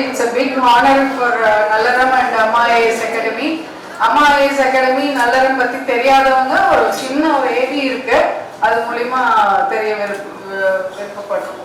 It's a big honor for நல்லறம் and அம்மா IAS academy. அம்மா IAS academy நல்லறம் பத்தி தெரியாதவங்க ஒரு சின்ன ஒரு ஏவி இருக்கு, அது மூலியமா தெரிய விருப்பப்படுறோம்.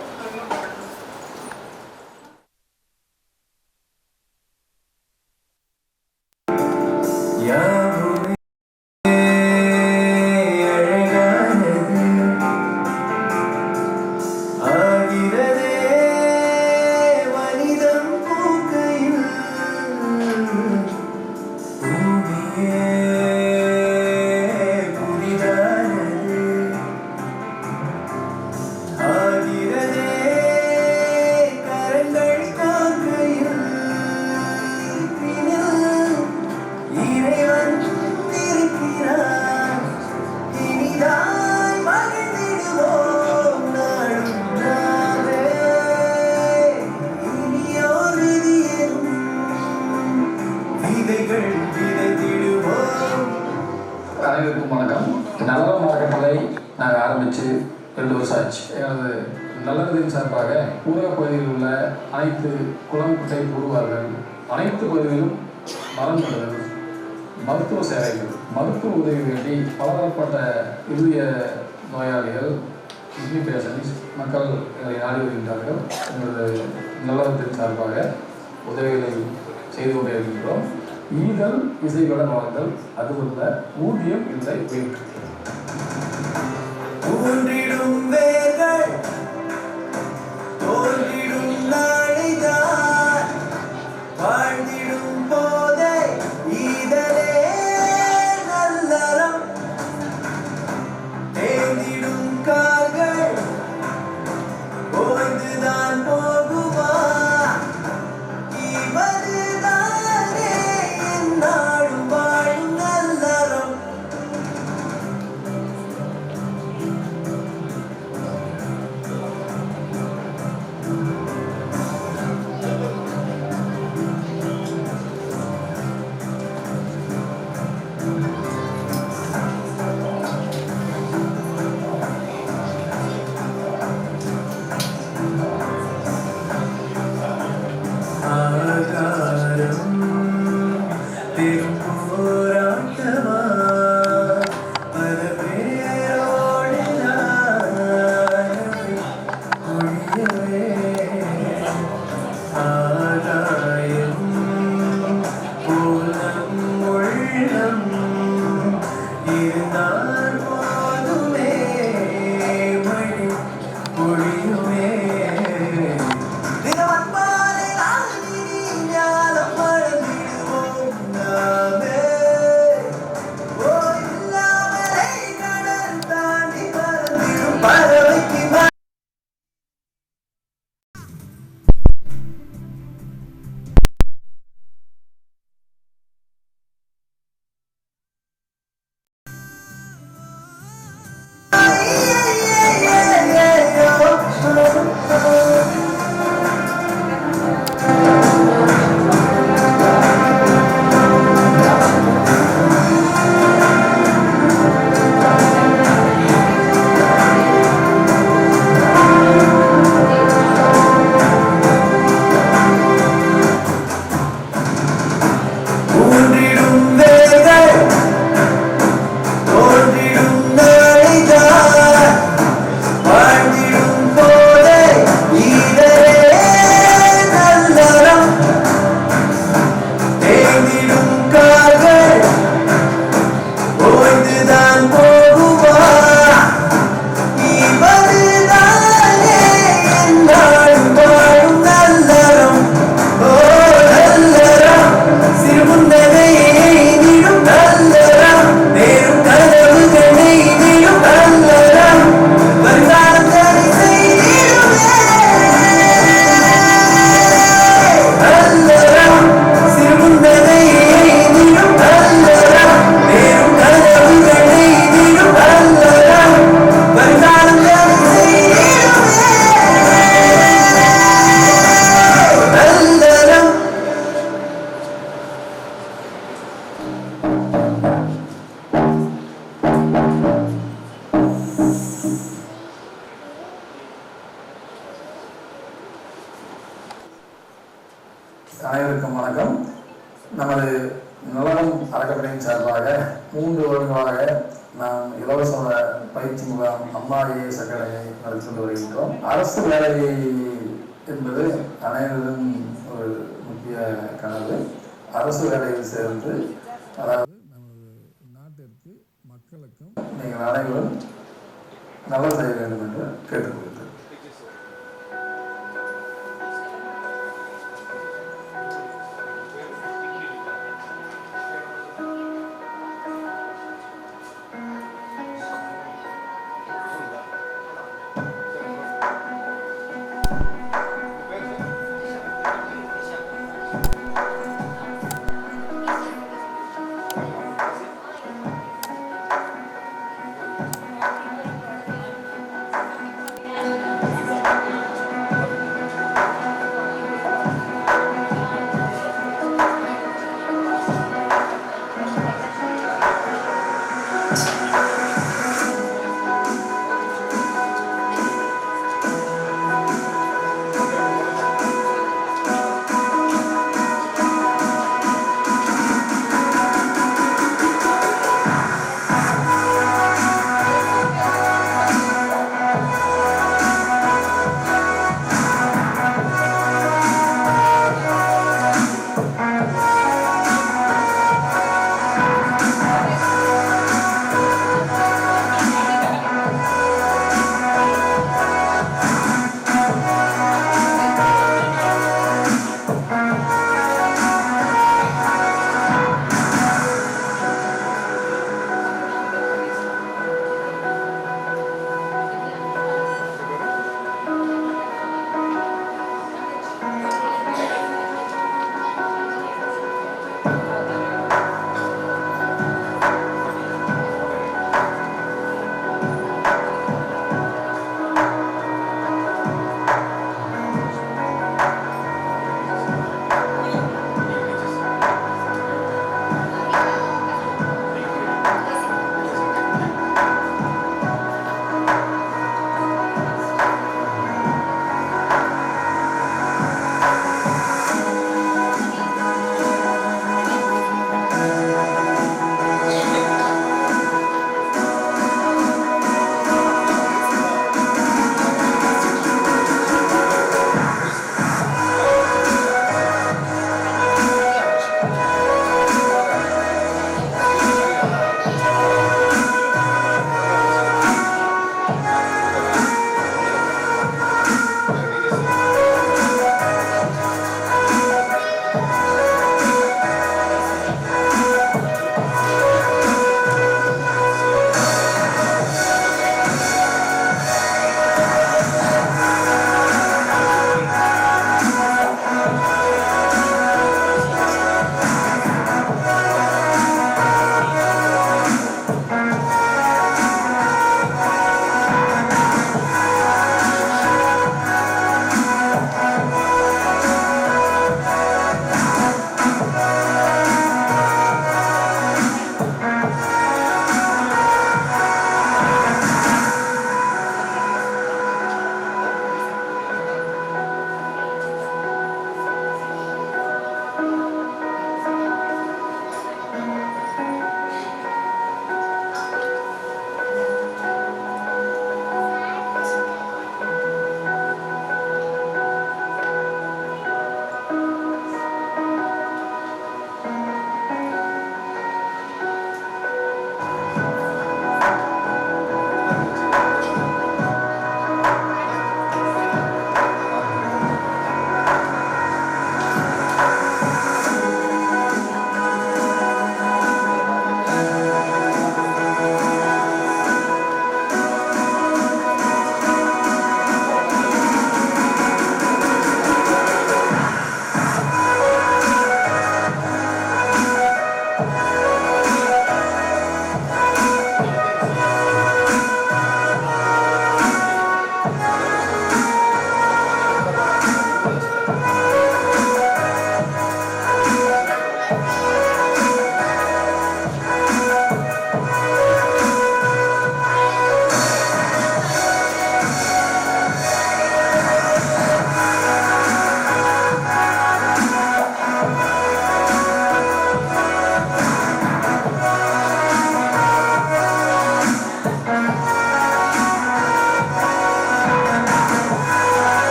அனைவருக்கும் வணக்கம். நல்லறம் அறக்கட்டளை நாங்கள் ஆரம்பித்து 2 வருஷம் ஆச்சு. எனது நல்லறத்தின் சார்பாக ஊரக பகுதியில் உள்ள அனைத்து குளம் குட்டை புழுவார்கள், அனைத்து பகுதிகளிலும் மரம் நடுதல், மருத்துவ சேவைகள், மருத்துவ உதவி வேண்டி பலதரப்பட்ட இதய நோயாளிகள், கிட்னி பேஷண்ட்ஸ் மக்கள் எங்களை நாடி வருகின்றார்கள். எங்களது நல்லறத்தின் சார்பாக உதவிகளை செய்து கொண்டே இருக்கின்றோம். ஈதல் இசையுடன் வாழ்தல், அதுவல்ல ஊதியம் இல்லை வீட்டு ஊன்றிடும் வேர்கள் தோன்றிடும் நாளைதான் வாழ்ந்திடும் போதை ஈதலே நல்லறம் தேர்ந்திடும் கார்கள் ஓய்ந்துதான் போகுமா அனைவருக்கும் வணக்கம். நமது நலனம் அறக்கட்டளையின் சார்பாக 3 வருடங்களாக நாம் இலவச பயிற்சி முகாம் அம்மா ஐஏஎஸ் அகாடமியை நடத்தி வருகின்றோம். அரசு வேலை என்பது அனைவரும் ஒரு முக்கிய கனவு. அரசு வேலையில் சேர்ந்து, அதாவது நமது நாட்டிற்கு மக்களுக்கும் நீங்கள் அனைவரும் நல்லது செய்ய வேண்டும் என்று கேட்டுக்கொள்கிறேன்.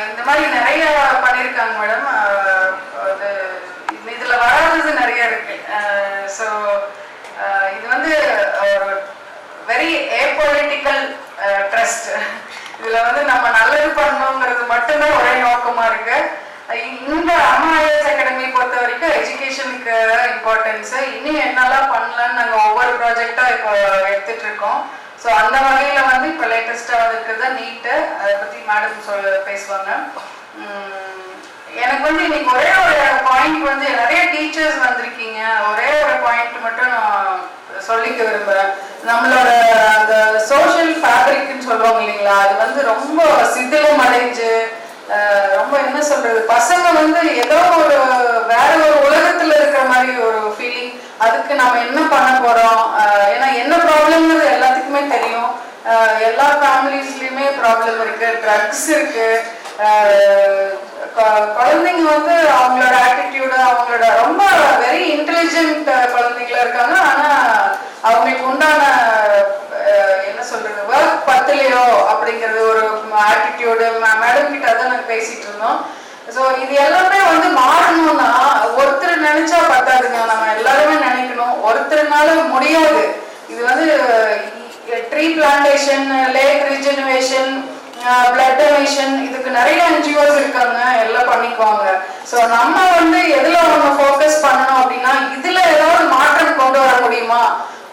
இந்த மாதிரி நிறைய பண்ணியிருக்காங்க மேடம். அது இதுல வராதது நிறைய இருக்கு. ஸோ இது வந்து ஒரு வெரி ஏபொலிட்டிக்கல் ட்ரஸ்ட். இதுல வந்து நம்ம நல்லது பண்ணணுங்கிறது மட்டும்தான் ஒரே நோக்கமா இருக்கு. இந்த அம்மா ஐஏஎஸ் அகாடமி பொறுத்த வரைக்கும் எஜுகேஷனுக்கு இம்பார்ட்டன்ஸ், இன்னும் என்னெல்லாம் பண்ணலான்னு நாங்கள் ஒவ்வொரு ப்ராஜெக்டா இப்போ எடுத்துட்டு இருக்கோம். ஸோ அந்த வகையில வந்து இப்போ லேட்டஸ்டா வந்துருக்குது நீட்டு, அதை பத்தி மேடம் பேசுவாங்க. எனக்கு வந்து இன்னைக்கு ஒரே ஒரு பாயிண்ட் வந்து நிறைய டீச்சர்ஸ் வந்திருக்கீங்க, ஒரே ஒரு பாயிண்ட் மட்டும் நான் சொல்லிக்க விரும்புறேன். நம்மளோட அந்த சோஷியல் ஃபேப்ரிக்னு சொல்லுவாங்க இல்லைங்களா, அது வந்து ரொம்ப சிதிலம் அடைஞ்சு ரொம்ப என்ன சொல்றது, பசங்க வந்து ஏதோ ஒரு வேற ஒரு உலகத்துல இருக்கிற மாதிரி ஒரு ஃபீலிங். அதுக்கு நம்ம என்ன பண்ண போறோம், ஏன்னா என்ன ப்ராப்ளம்ங்கிறது எல்லாத்துக்குமே தெரியும். எல்லா ஃபேமிலிஸ்லயுமே ப்ராப்ளம் இருக்கு, ட்ரக்ஸ் இருக்கு. குழந்தைங்க வந்து அவங்களோட ஆட்டிடியூடு, அவங்களோட ரொம்ப வெரி இன்டெலிஜென்ட் குழந்தைங்களா இருக்காங்க. ஆனா அவங்களுக்கு உண்டான என்ன சொல்றது, ஒர்க் பத்தலையோ அப்படிங்கிறது ஒரு ஆட்டிடியூடு. மேடம் கிட்ட தான் நாங்கள் பேசிட்டு இருந்தோம். ஸோ இது எல்லாமே வந்து மாறணும்னா ஒருத்தர் நினைச்சா பத்தாதுங்க, நம்ம எல்லாருமே நினைக்கணும். ஒருத்தர்னால முடியாது. இது வந்து tree plantation, lake regeneration, blood donation, இதுக்கு நிறைய என்ஜிஓஸ் இருக்காங்க, எல்லாம் பண்ணிக்குவாங்க. ஸோ நம்ம வந்து எதுல நம்ம ஃபோக்கஸ் பண்ணணும் அப்படின்னா இதுல ஏதாவது மாற்றம் கொண்டு வர முடியுமா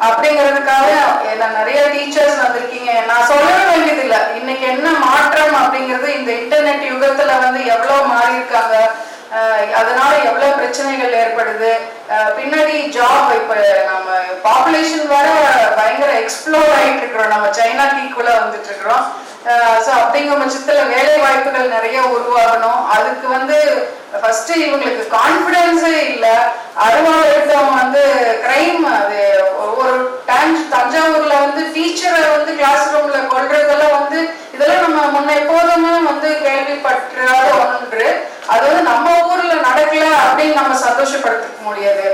அப்படிங்கிறதுக்காக நிறைய டீச்சர்ஸ் வந்திருக்கீங்க. நான் சொல்லவே வேண்டியது இல்லை, இன்னைக்கு என்ன மாற்றம் அப்படிங்கிறது இந்த இன்டர்நெட் யுகத்துல வந்து எவ்வளவு மாறி இருக்காங்க, அதனால எவ்வளவு பிரச்சனைகள் ஏற்படுது. பின்னாடி ஜாப், இப்ப நம்ம பாப்புலேஷன் வர பயங்கர எக்ஸ்ப்ளோர் ஆயிட்டு இருக்கிறோம், நம்ம சைனாக்கு ஈக்குவலா வந்துட்டு இருக்கிறோம். ஸோ அப்படிங்கிற பட்சத்துல வேலை வாய்ப்புகள் நிறைய உருவாகணும். அதுக்கு வந்து ஃபர்ஸ்ட் இவங்களுக்கு கான்பிடன்ஸே இல்லை. அறுவாள் எடுத்தவங்க வந்து கிரைம், அது ஒரு டைம் தஞ்சாவூர்ல வந்து டீச்சரை வந்து கிளாஸ் ரூம்ல கொள்றதெல்லாம் வந்து இதெல்லாம் நம்ம முன்ன எப்போதுமே வந்து கேள்விப்பட்டாத ஒன்று. அது வந்து நம்ம ஊர்ல நடக்கல அப்படின்னு நம்ம சந்தோஷப்படுத்திக்க முடியாது.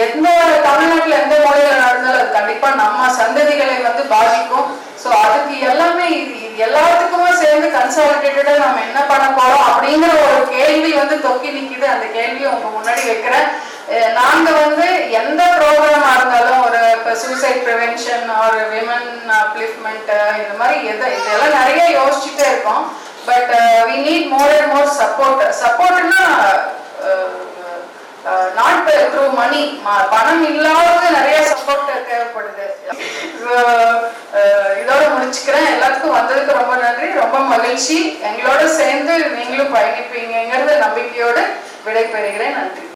எந்த தமிழ்நாட்டுல எந்த மொழியில நடந்தாலும் அது கண்டிப்பா நம்ம சந்ததிகளை வந்து பாதிக்கும். ஸோ அதுக்கு எல்லாமே இது எல்லாத்துக்குமே சேர்ந்து கன்சாலிடேட்டடா நம்ம என்ன பண்ண போறோம் அப்படிங்கிற ஒரு கேள்வி வந்து தொக்கி நிக்குது. அந்த கேள்வியை உங்க முன்னாடி வைக்கிறேன். நாங்க வந்து எந்த ப்ரோக்ராமா இருந்தாலும், ஒரு சூசைட் ப்ரிவென்ஷன், ஒரு விமன் அப்லிஃப்ட்மெண்ட், இந்த மாதிரி இதெல்லாம் நிறைய யோசிச்சுட்டே இருக்கோம். But we need more and more support. சப்போர்ட்னா நாட் த்ரூ மணி, பணம் இல்லாத நிறைய சப்போர்ட் தேவைப்படுது. இதோட முடிச்சுக்கிறேன். எல்லாத்துக்கும் வந்ததுக்கு ரொம்ப நன்றி, ரொம்ப மகிழ்ச்சி. எங்களோட சேர்ந்து நீங்களும் பயணிப்பீங்கிறது நம்பிக்கையோடு விடைபெறுகிறேன். நன்றி.